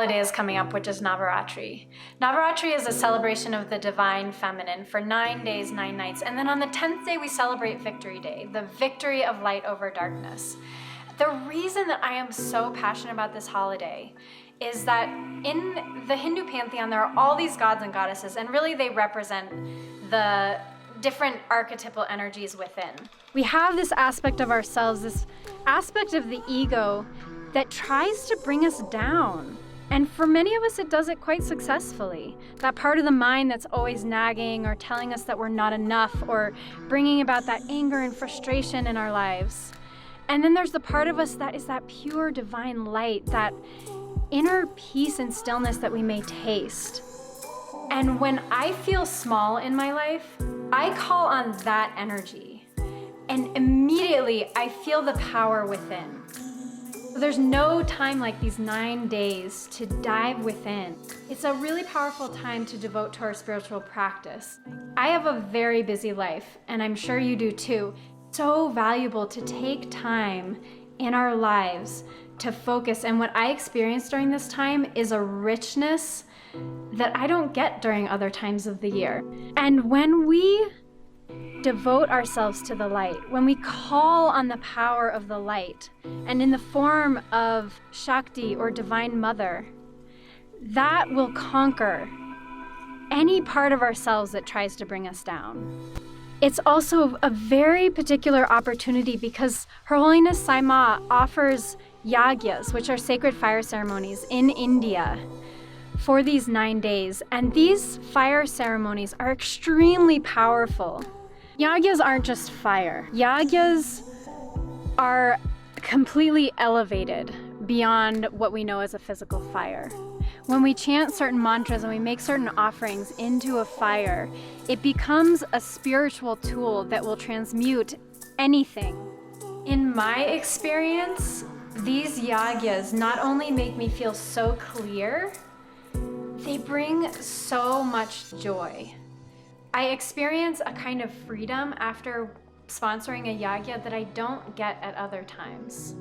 holiday is coming up, which is Navaratri. Navaratri is a celebration of the divine feminine for 9 days, 9 nights. And then on the 10th day, we celebrate Victory Day, the victory of light over darkness. The reason that I am so passionate about this holiday is that in the Hindu pantheon, there are all these gods and goddesses, and really they represent the different archetypal energies within. We have this aspect of ourselves, this aspect of the ego that tries to bring us down. And for many of us, it does it quite successfully. That part of the mind that's always nagging or telling us that we're not enough or bringing about that anger and frustration in our lives. And then there's the part of us that is that pure divine light, that inner peace and stillness that we may taste. And when I feel small in my life, I call on that energy. And immediately I feel the power within. There's no time like these 9 days to dive within. It's a really powerful time to devote to our spiritual practice. I have a very busy life, and I'm sure you do too. It's so valuable to take time in our lives to focus. And what I experienced during this time is a richness that I don't get during other times of the year. And when we devote ourselves to the light, when we call on the power of the light, and in the form of Shakti or Divine Mother, that will conquer any part of ourselves that tries to bring us down. It's also a very particular opportunity because Her Holiness Sai Ma offers yagyas, which are sacred fire ceremonies in India, for these 9 days. And these fire ceremonies are extremely powerful. Yagyas aren't just fire. Yagyas are completely elevated beyond what we know as a physical fire. When we chant certain mantras and we make certain offerings into a fire, it becomes a spiritual tool that will transmute anything. In my experience, these yagyas not only make me feel so clear, they bring so much joy. I experience a kind of freedom after sponsoring a yagya that I don't get at other times.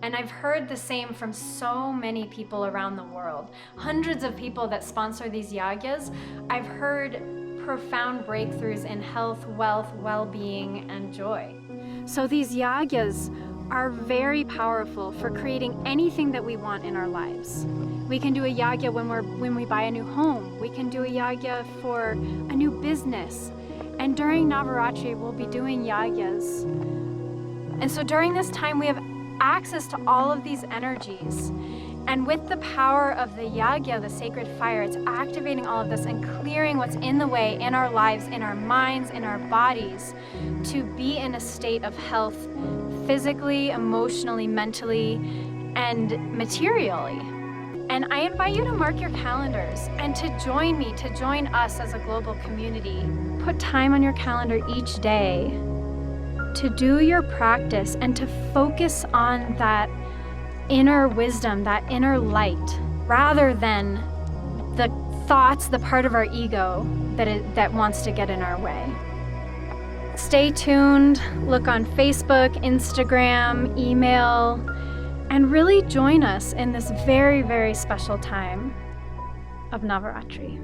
And I've heard the same from so many people around the world. Hundreds of people that sponsor these yagyas, I've heard profound breakthroughs in health, wealth, well-being, and joy. So these yagyas are very powerful for creating anything that we want in our lives. We can do a yagya when we buy a new home. We can do a yagya for a new business. And during Navaratri, we'll be doing yagyas. And so during this time, we have access to all of these energies. And with the power of the yagya, the sacred fire, it's activating all of this and clearing what's in the way in our lives, in our minds, in our bodies, to be in a state of health physically, emotionally, mentally, and materially. And I invite you to mark your calendars and to join me, to join us as a global community. Put time on your calendar each day to do your practice and to focus on that inner wisdom, that inner light, rather than the thoughts, the part of our ego that wants to get in our way. Stay tuned, look on Facebook, Instagram, email, and really join us in this very, very special time of Navaratri.